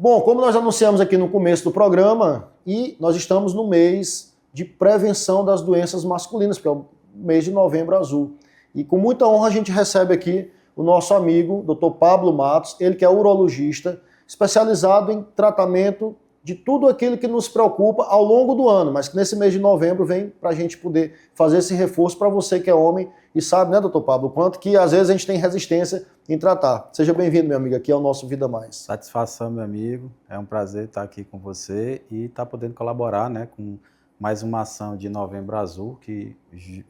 Bom, como nós anunciamos aqui no começo do programa, e nós estamos no mês de prevenção das doenças masculinas, porque é o mês de Novembro Azul. E com muita honra a gente recebe aqui o nosso amigo, Dr. Pablo Matos, ele que é urologista, especializado em tratamento de tudo aquilo que nos preocupa ao longo do ano, mas que nesse mês de novembro vem para a gente poder fazer esse reforço para você que é homem e sabe, né, doutor Pablo, o quanto que às vezes a gente tem resistência em tratar. Seja bem-vindo, meu amigo, aqui ao nosso Vida Mais. Satisfação, meu amigo. É um prazer estar aqui com você e estar podendo colaborar, né, com mais uma ação de Novembro Azul que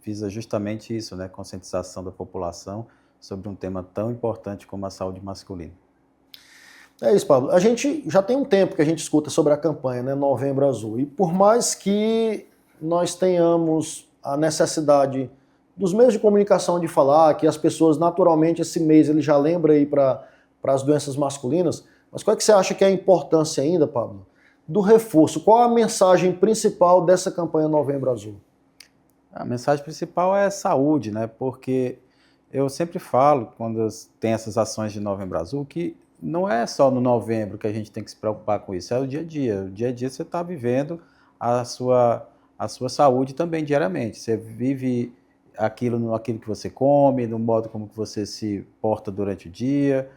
visa justamente isso, né, conscientização da população sobre um tema tão importante como a saúde masculina. É isso, Pablo. A gente já tem um tempo que a gente escuta sobre a campanha, né, Novembro Azul. E por mais que nós tenhamos a necessidade dos meios de comunicação de falar, que as pessoas naturalmente esse mês ele já lembra aí para as doenças masculinas, mas qual é que você acha que é a importância ainda, Pablo, do reforço? Qual a mensagem principal dessa campanha Novembro Azul? A mensagem principal é saúde, né, porque eu sempre falo, quando tem essas ações de Novembro Azul, que não é só no novembro que a gente tem que se preocupar com isso, é o dia a dia. O dia a dia você está vivendo a sua saúde também diariamente. Você vive aquilo que você come, no modo como que você se porta durante o dia,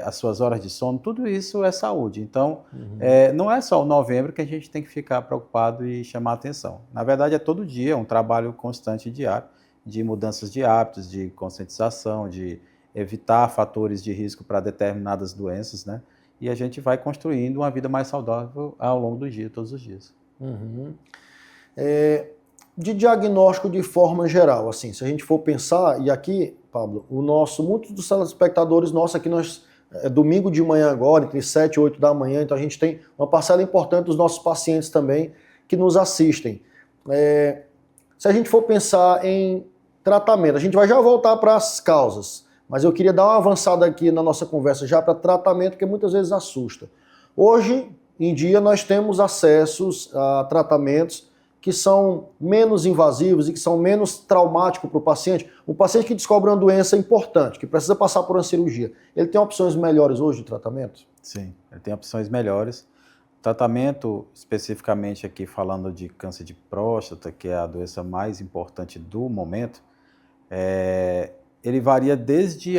as suas horas de sono, tudo isso é saúde. Então, não é só o novembro que a gente tem que ficar preocupado e chamar atenção. Na verdade, é todo dia, é um trabalho constante e diário de mudanças de hábitos, de conscientização, de evitar fatores de risco para determinadas doenças, né? E a gente vai construindo uma vida mais saudável ao longo do dia, todos os dias. De diagnóstico de forma geral, assim, se a gente for pensar, e aqui, Pablo, muitos dos telespectadores nossos aqui, é domingo de manhã agora, entre 7 e 8 da manhã, então a gente tem uma parcela importante dos nossos pacientes também que nos assistem. Se a gente for pensar em tratamento, a gente vai já voltar para as causas, mas eu queria dar uma avançada aqui na nossa conversa já para tratamento, que muitas vezes assusta. Hoje em dia nós temos acessos a tratamentos que são menos invasivos e que são menos traumáticos para o paciente. O paciente que descobre uma doença importante, que precisa passar por uma cirurgia, ele tem opções melhores hoje de tratamento? Sim, ele tem opções melhores. Tratamento, especificamente aqui falando de câncer de próstata, que é a doença mais importante do momento, ele varia desde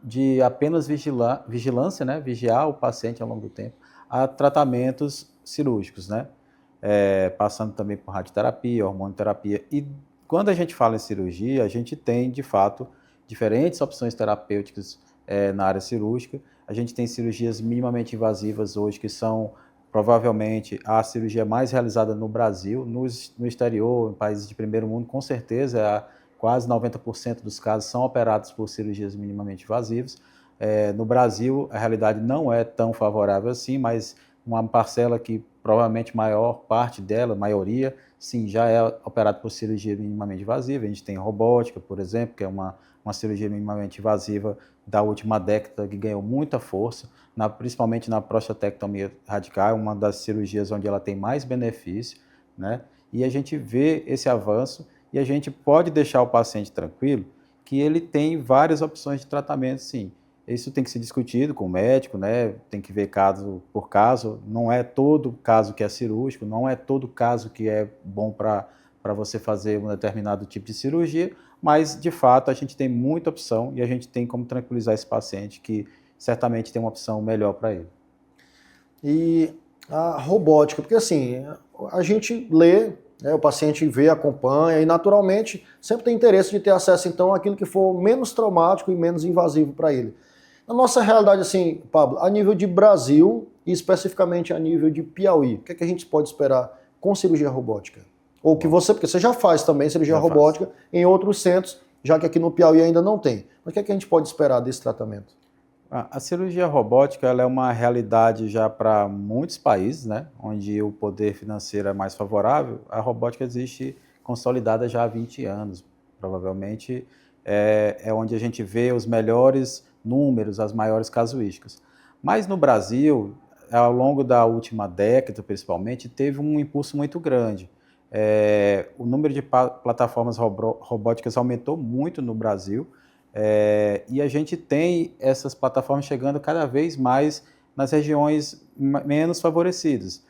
de apenas vigilância, né, vigiar o paciente ao longo do tempo, a tratamentos cirúrgicos, né, passando também por radioterapia, hormonoterapia. E quando a gente fala em cirurgia, a gente tem, de fato, diferentes opções terapêuticas na área cirúrgica. A gente tem cirurgias minimamente invasivas hoje, que são provavelmente a cirurgia mais realizada no Brasil, no exterior, em países de primeiro mundo, com certeza, quase 90% dos casos são operados por cirurgias minimamente invasivas. No Brasil, a realidade não é tão favorável assim, mas uma parcela que provavelmente maior parte dela, maioria, sim, já é operada por cirurgia minimamente invasiva. A gente tem robótica, por exemplo, que é uma cirurgia minimamente invasiva da última década que ganhou muita força, principalmente na prostatectomia radical, uma das cirurgias onde ela tem mais benefício, né? E a gente vê esse avanço e a gente pode deixar o paciente tranquilo que ele tem várias opções de tratamento, sim. Isso tem que ser discutido com o médico, né? Tem que ver caso por caso. Não é todo caso que é cirúrgico, não é todo caso que é bom para você fazer um determinado tipo de cirurgia, mas, de fato, a gente tem muita opção e a gente tem como tranquilizar esse paciente que certamente tem uma opção melhor para ele. E a robótica, porque assim, a gente lê, né, o paciente vê, acompanha e naturalmente sempre tem interesse de ter acesso então àquilo que for menos traumático e menos invasivo para ele. Na nossa realidade, assim, Pablo, a nível de Brasil e especificamente a nível de Piauí, o que é que a gente pode esperar com cirurgia robótica? Ou que porque você já faz também cirurgia robótica em outros centros, já que aqui no Piauí ainda não tem. Mas o que é que a gente pode esperar desse tratamento? A cirurgia robótica ela é uma realidade já para muitos países, né, onde o poder financeiro é mais favorável. A robótica existe consolidada já há 20 anos. Provavelmente é onde a gente vê os melhores números, as maiores casuísticas. Mas no Brasil, ao longo da última década, principalmente, teve um impulso muito grande. O número de plataformas robóticas aumentou muito no Brasil, e a gente tem essas plataformas chegando cada vez mais nas regiões menos favorecidas.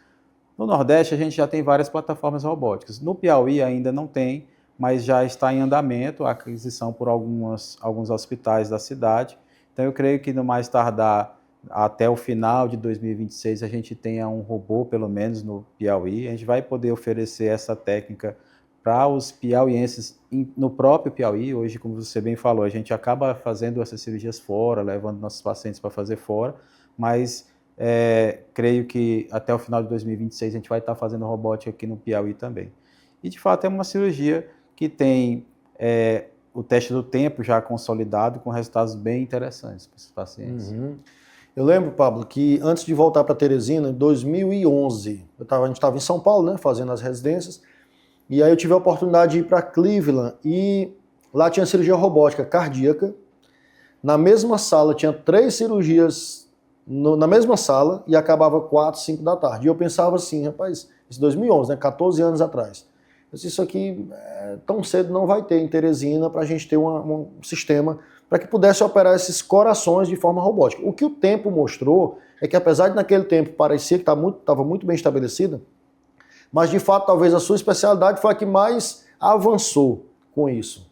No Nordeste, a gente já tem várias plataformas robóticas. No Piauí ainda não tem, mas já está em andamento a aquisição por alguns hospitais da cidade. Então, eu creio que no mais tardar, até o final de 2026, a gente tenha um robô, pelo menos no Piauí. A gente vai poder oferecer essa técnica para os piauienses no próprio Piauí. Hoje, como você bem falou, a gente acaba fazendo essas cirurgias fora, levando nossos pacientes para fazer fora, mas creio que até o final de 2026 a gente vai estar fazendo robótica aqui no Piauí também. E, de fato, é uma cirurgia que tem o teste do tempo já consolidado, com resultados bem interessantes para esses pacientes. Uhum. Eu lembro, Pablo, que antes de voltar para Teresina, em 2011, a gente estava em São Paulo, né, fazendo as residências, e aí eu tive a oportunidade de ir para Cleveland, e lá tinha cirurgia robótica cardíaca. Na mesma sala tinha 3 cirurgias na mesma sala e acabava 4, 5 da tarde. E eu pensava assim, rapaz, isso 2011, né, 14 anos atrás. Eu disse, isso aqui tão cedo não vai ter em Teresina para a gente ter um sistema para que pudesse operar esses corações de forma robótica. O que o tempo mostrou é que, apesar de naquele tempo parecia que estava muito bem estabelecida, mas de fato talvez a sua especialidade foi a que mais avançou com isso.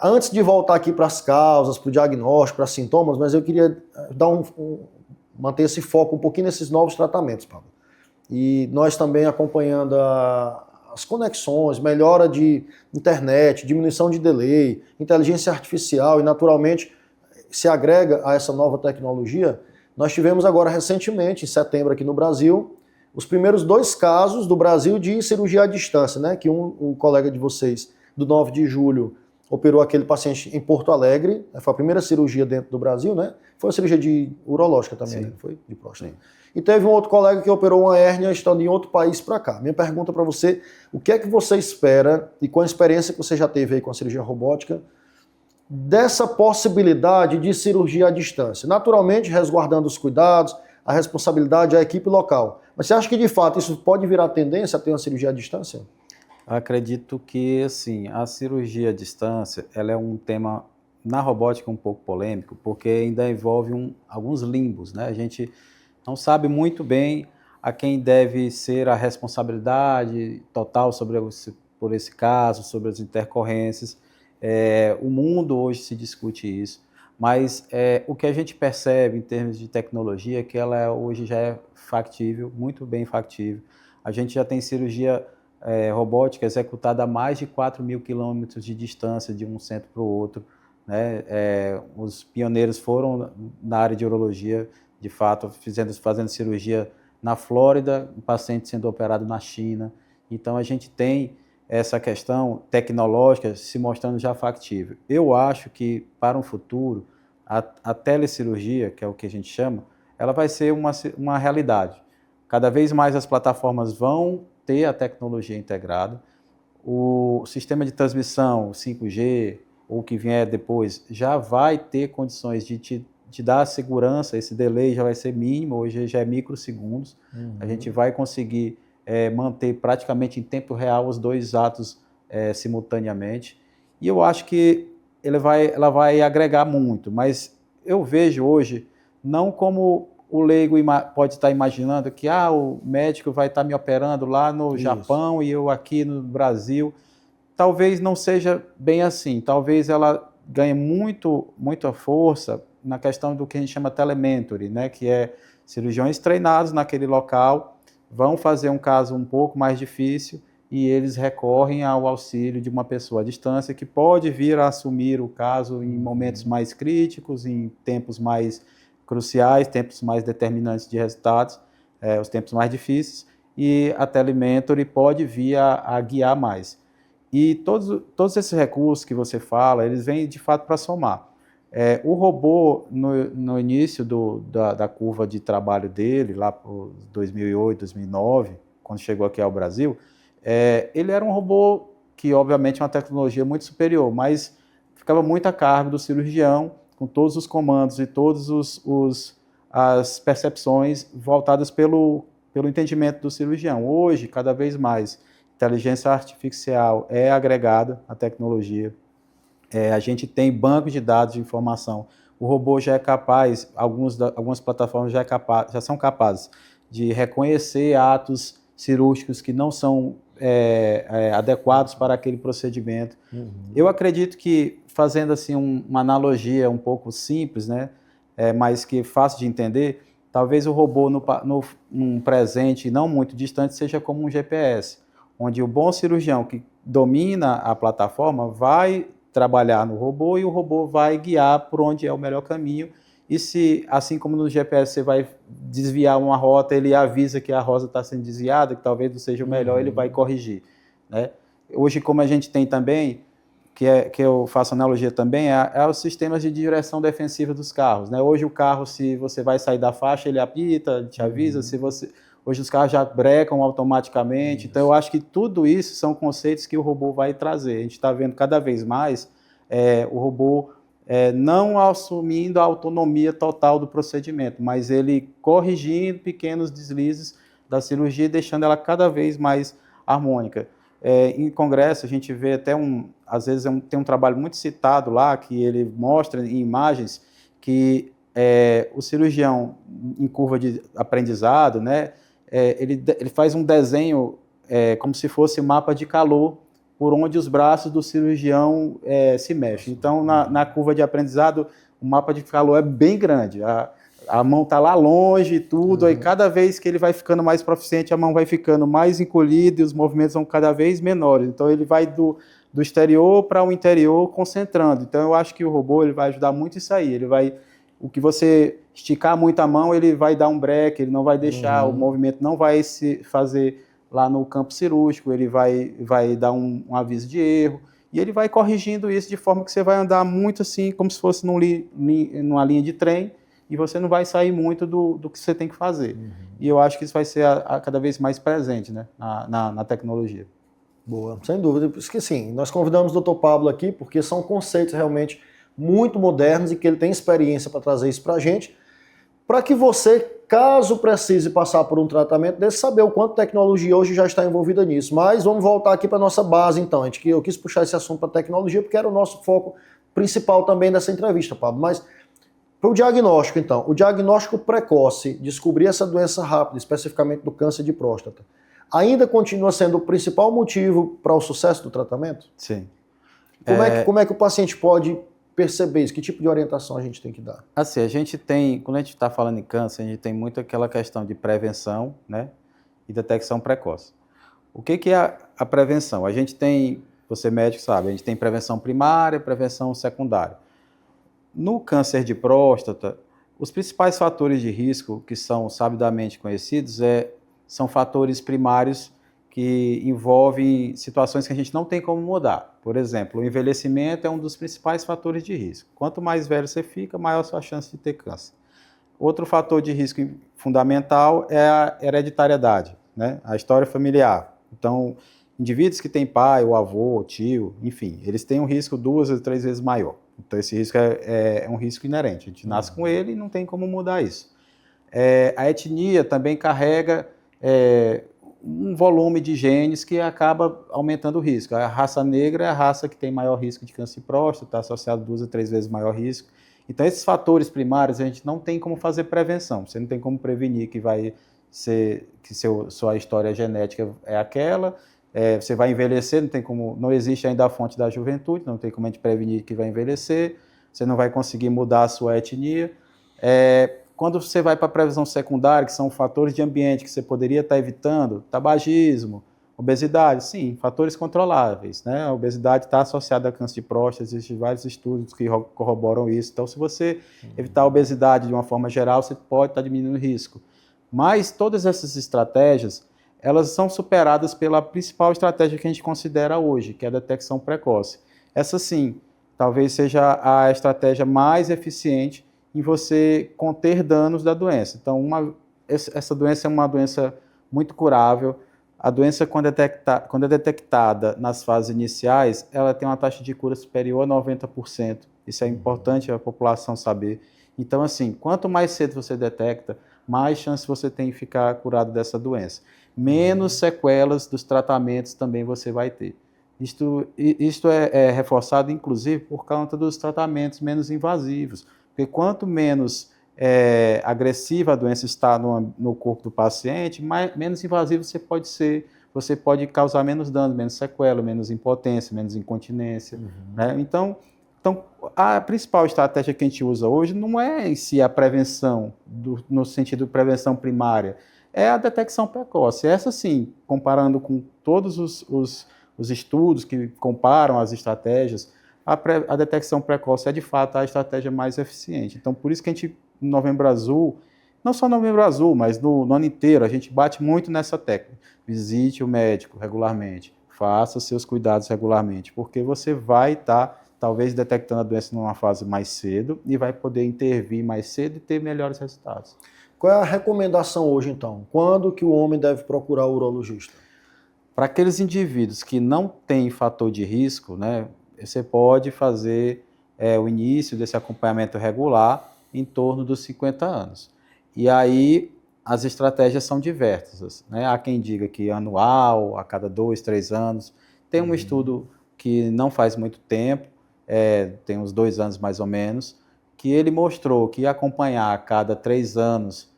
Antes de voltar aqui para as causas, para o diagnóstico, para sintomas, mas eu queria manter esse foco um pouquinho nesses novos tratamentos, Pablo. E nós também acompanhando as conexões, melhora de internet, diminuição de delay, inteligência artificial e naturalmente se agrega a essa nova tecnologia. Nós tivemos agora recentemente, em setembro aqui no Brasil, os primeiros 2 casos do Brasil de cirurgia à distância, né? Que um colega de vocês, do 9 de julho, operou aquele paciente em Porto Alegre, foi a primeira cirurgia dentro do Brasil, né? Foi uma cirurgia urológica também, né? Foi de próstata. Sim. E teve um outro colega que operou uma hérnia estando em outro país para cá. Minha pergunta para você, o que é que você espera, e com a experiência que você já teve aí com a cirurgia robótica, dessa possibilidade de cirurgia à distância? Naturalmente, resguardando os cuidados, a responsabilidade da equipe local. Mas você acha que, de fato, isso pode virar tendência a ter uma cirurgia à distância? Acredito que, assim, a cirurgia à distância, ela é um tema na robótica um pouco polêmico, porque ainda envolve alguns limbos, né? A gente não sabe muito bem a quem deve ser a responsabilidade total por esse caso, sobre as intercorrências. O mundo hoje se discute isso, mas o que a gente percebe em termos de tecnologia é que ela hoje já é factível, muito bem factível. A gente já tem cirurgia robótica executada a mais de 4.000 quilômetros de distância de um centro para o outro, né? Os pioneiros foram na área de urologia, de fato, fazendo cirurgia na Flórida, um paciente sendo operado na China. Então, a gente tem essa questão tecnológica se mostrando já factível. Eu acho que, para um futuro, a telecirurgia, que é o que a gente chama, ela vai ser uma realidade. Cada vez mais as plataformas vão ter a tecnologia integrada. O sistema de transmissão 5G, ou o que vier depois, já vai ter condições de te dar segurança. Esse delay já vai ser mínimo, hoje já é microsegundos. Uhum. A gente vai conseguir manter praticamente em tempo real os 2 atos simultaneamente. E eu acho que ela vai agregar muito, mas eu vejo hoje não como o leigo pode estar imaginando que o médico vai estar me operando lá no Japão e eu aqui no Brasil. Talvez não seja bem assim. Talvez ela ganhe muita força na questão do que a gente chama telementory, né? Que é cirurgiões treinados naquele local, vão fazer um caso um pouco mais difícil e eles recorrem ao auxílio de uma pessoa à distância que pode vir a assumir o caso em momentos mais críticos, em tempos mais cruciais, tempos mais determinantes de resultados, os tempos mais difíceis, e a telementory pode vir a guiar mais. E todos esses recursos que você fala, eles vêm de fato para somar. O robô, no início da curva de trabalho dele, lá por 2008, 2009, quando chegou aqui ao Brasil, ele era um robô que, obviamente, é uma tecnologia muito superior, mas ficava muito a cargo do cirurgião, com todos os comandos e todas as percepções voltadas pelo entendimento do cirurgião. Hoje, cada vez mais, inteligência artificial é agregada à tecnologia. A gente tem bancos de dados de informação O robô já é capaz, algumas plataformas já são capazes de reconhecer atos cirúrgicos que não são adequados para aquele procedimento. Eu acredito que, fazendo assim uma analogia um pouco simples, né, mas que é fácil de entender, talvez o robô num presente não muito distante seja como um GPS, onde o bom cirurgião que domina a plataforma vai trabalhar no robô e o robô vai guiar por onde é o melhor caminho. E se, assim como no GPS, você vai desviar uma rota, ele avisa que a rota está sendo desviada, que talvez não seja o melhor, ele vai corrigir, né? Hoje, como a gente tem também, que eu faço analogia também, é os sistemas de direção defensiva dos carros, né? Hoje o carro, se você vai sair da faixa, ele apita, te avisa, hoje os carros já brecam automaticamente. Então eu acho que tudo isso são conceitos que o robô vai trazer. A gente está vendo cada vez mais o robô não assumindo a autonomia total do procedimento, mas ele corrigindo pequenos deslizes da cirurgia e deixando ela cada vez mais harmônica. Em congresso a gente vê até às vezes tem um trabalho muito citado lá, que ele mostra em imagens que o cirurgião em curva de aprendizado, né, ele faz um desenho como se fosse mapa de calor por onde os braços do cirurgião se mexem. Então, na curva de aprendizado, o mapa de calor é bem grande, a mão está lá longe e tudo, aí cada vez que ele vai ficando mais proficiente, a mão vai ficando mais encolhida e os movimentos vão cada vez menores. Então, ele vai do exterior para o interior concentrando. Então, eu acho que o robô ele vai ajudar muito isso aí. O que você esticar muito a mão, ele vai dar um break, ele não vai deixar, o movimento não vai se fazer lá no campo cirúrgico, ele vai dar um aviso de erro, e ele vai corrigindo isso de forma que você vai andar muito assim, como se fosse numa linha de trem, e você não vai sair muito do que você tem que fazer. E eu acho que isso vai ser cada vez mais presente, né, na tecnologia. Boa, sem dúvida. Por isso que sim, nós convidamos o Dr. Pablo aqui, porque são conceitos realmente muito modernos e que ele tem experiência para trazer isso para a gente, para que você, caso precise passar por um tratamento desse, saber o quanto tecnologia hoje já está envolvida nisso. Mas vamos voltar aqui para a nossa base, então. Eu quis puxar esse assunto para tecnologia, porque era o nosso foco principal também dessa entrevista, Pablo. Mas para o diagnóstico, então, o diagnóstico precoce, descobrir essa doença rápida, especificamente do câncer de próstata, ainda continua sendo o principal motivo para o sucesso do tratamento? Sim. Como é que o paciente pode perceber isso? Que tipo de orientação a gente tem que dar? Assim, quando a gente está falando em câncer, a gente tem muito aquela questão de prevenção, né, e detecção precoce. O que é a prevenção? A gente tem, você médico sabe, a gente tem prevenção primária e prevenção secundária. No câncer de próstata, os principais fatores de risco que são sabidamente conhecidos são fatores primários que envolvem situações que a gente não tem como mudar. Por exemplo, o envelhecimento é um dos principais fatores de risco. Quanto mais velho você fica, maior a sua chance de ter câncer. Outro fator de risco fundamental é a hereditariedade, né? A história familiar. Então, indivíduos que têm pai, ou avô, ou tio, enfim, eles têm um risco 2 ou 3 vezes maior. Então, esse risco é um risco inerente. A gente nasce com ele e não tem como mudar isso. A etnia também carrega um volume de genes que acaba aumentando o risco. A raça negra é a raça que tem maior risco de câncer de próstata, está associado 2 ou 3 vezes maior risco. Então, esses fatores primários, a gente não tem como fazer prevenção. Você não tem como prevenir que sua história genética é aquela. Você vai envelhecer, não existe ainda a fonte da juventude, não tem como a gente prevenir que vai envelhecer. Você não vai conseguir mudar a sua etnia. Quando você vai para a prevenção secundária, que são fatores de ambiente que você poderia estar evitando, tabagismo, obesidade, sim, fatores controláveis, né? A obesidade está associada a câncer de próstata, existem vários estudos que corroboram isso. Então, se você evitar a obesidade de uma forma geral, você pode estar diminuindo o risco. Mas todas essas estratégias, elas são superadas pela principal estratégia que a gente considera hoje, que é a detecção precoce. Essa, sim, talvez seja a estratégia mais eficiente em você conter danos da doença. Então, essa doença é uma doença muito curável. A doença, quando é detectada nas fases iniciais, ela tem uma taxa de cura superior a 90%. Isso é importante a população saber. Então, assim, quanto mais cedo você detecta, mais chance você tem de ficar curado dessa doença. Menos sequelas dos tratamentos também você vai ter. Isto é reforçado, inclusive, por conta dos tratamentos menos invasivos. Porque quanto menos agressiva a doença está no corpo do paciente, menos invasivo você pode ser, você pode causar menos dano, menos sequela, menos impotência, menos incontinência, né? Então, a principal estratégia que a gente usa hoje não é em si a prevenção, no sentido de prevenção primária, é a detecção precoce. Essa sim, comparando com todos os estudos que comparam as estratégias, a detecção precoce é de fato a estratégia mais eficiente. Então, por isso que a gente, no Novembro Azul, não só no Novembro Azul, mas no ano inteiro, a gente bate muito nessa técnica. Visite o médico regularmente, faça seus cuidados regularmente, porque você vai estar, talvez, detectando a doença numa fase mais cedo e vai poder intervir mais cedo e ter melhores resultados. Qual é a recomendação hoje, então? Quando que o homem deve procurar o urologista? Para aqueles indivíduos que não têm fator de risco, né, você pode fazer o início desse acompanhamento regular em torno dos 50 anos. E aí as estratégias são diversas, né? Há quem diga que anual, a cada 2, 3 anos. Tem um estudo que não faz muito tempo, tem uns 2 anos mais ou menos, que ele mostrou que acompanhar a cada 3 anos,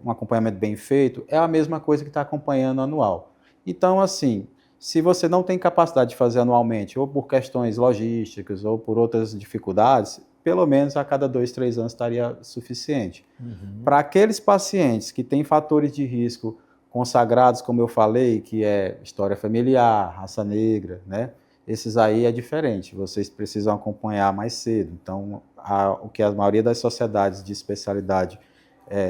um acompanhamento bem feito, é a mesma coisa que está acompanhando anual. Então, assim, se você não tem capacidade de fazer anualmente, ou por questões logísticas, ou por outras dificuldades, pelo menos a cada 2, 3 anos estaria suficiente. Para aqueles pacientes que têm fatores de risco consagrados, como eu falei, que é história familiar, raça negra, né? Esses aí é diferente, vocês precisam acompanhar mais cedo. Então, o que a maioria das sociedades de especialidade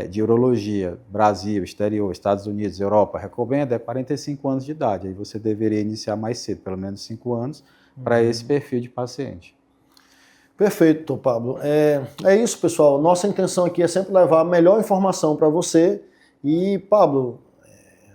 de urologia, Brasil, exterior, Estados Unidos, Europa, recomenda é 45 anos de idade. Aí você deveria iniciar mais cedo, pelo menos 5 anos, para esse perfil de paciente. Perfeito, Dr. Pablo. É isso, pessoal. Nossa intenção aqui é sempre levar a melhor informação para você. E, Pablo,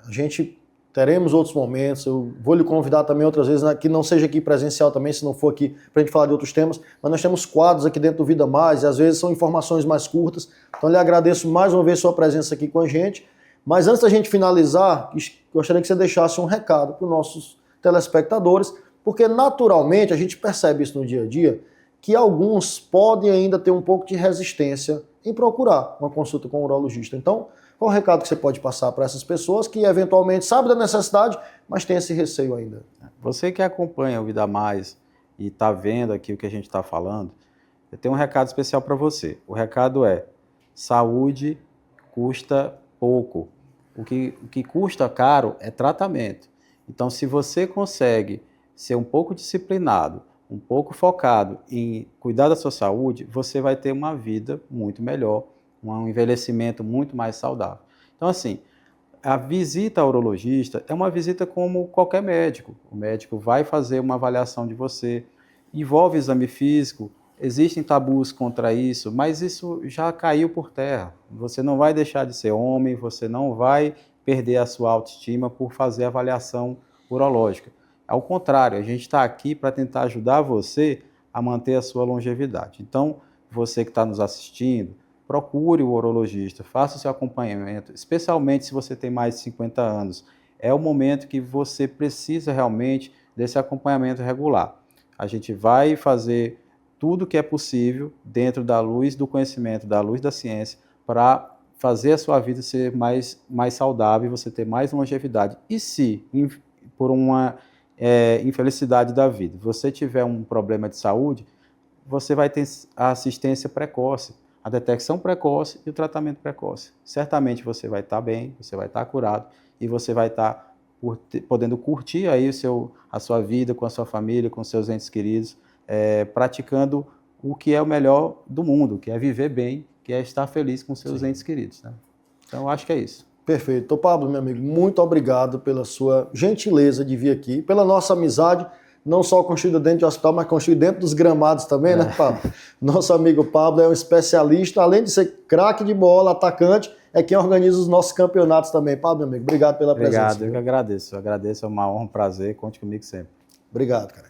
a gente teremos outros momentos. Eu vou lhe convidar também outras vezes, que não seja aqui presencial também, se não for aqui para a gente falar de outros temas. Mas nós temos quadros aqui dentro do Vida Mais, e às vezes são informações mais curtas. Então, lhe agradeço mais uma vez sua presença aqui com a gente. Mas antes da gente finalizar, gostaria que você deixasse um recado para os nossos telespectadores, porque naturalmente a gente percebe isso no dia a dia, que alguns podem ainda ter um pouco de resistência em procurar uma consulta com um urologista. Então, qual o recado que você pode passar para essas pessoas que eventualmente sabem da necessidade, mas têm esse receio ainda? Você que acompanha o Vida Mais e está vendo aqui o que a gente está falando, eu tenho um recado especial para você. O recado é: saúde custa pouco. O que custa caro é tratamento. Então, se você consegue ser um pouco disciplinado, um pouco focado em cuidar da sua saúde, você vai ter uma vida muito melhor, um envelhecimento muito mais saudável. Então, assim, a visita ao urologista é uma visita como qualquer médico. O médico vai fazer uma avaliação de você, envolve exame físico, existem tabus contra isso, mas isso já caiu por terra. Você não vai deixar de ser homem, você não vai perder a sua autoestima por fazer avaliação urológica. Ao contrário, a gente está aqui para tentar ajudar você a manter a sua longevidade. Então, você que está nos assistindo, procure o urologista, faça o seu acompanhamento, especialmente se você tem mais de 50 anos. É o momento que você precisa realmente desse acompanhamento regular. A gente vai fazer tudo o que é possível dentro da luz do conhecimento, da luz da ciência, para fazer a sua vida ser mais saudável, você ter mais longevidade. E se, por uma infelicidade da vida, você tiver um problema de saúde, você vai ter a assistência precoce, a detecção precoce e o tratamento precoce. Certamente você vai estar bem, você vai estar curado e você vai estar podendo curtir aí a sua vida com a sua família, com seus entes queridos, praticando o que é o melhor do mundo, que é viver bem, que é estar feliz com seus entes queridos, né? Então, eu acho que é isso. Perfeito. Então, Pablo, meu amigo, muito obrigado pela sua gentileza de vir aqui, pela nossa amizade, não só construída dentro do hospital, mas construída dentro dos gramados também, né, Pablo? Nosso amigo Pablo é um especialista, além de ser craque de bola, atacante, é quem organiza os nossos campeonatos também. Pablo, meu amigo, obrigado pela presença. Obrigado, eu que agradeço. Eu agradeço, é uma honra, um prazer, conte comigo sempre. Obrigado, cara.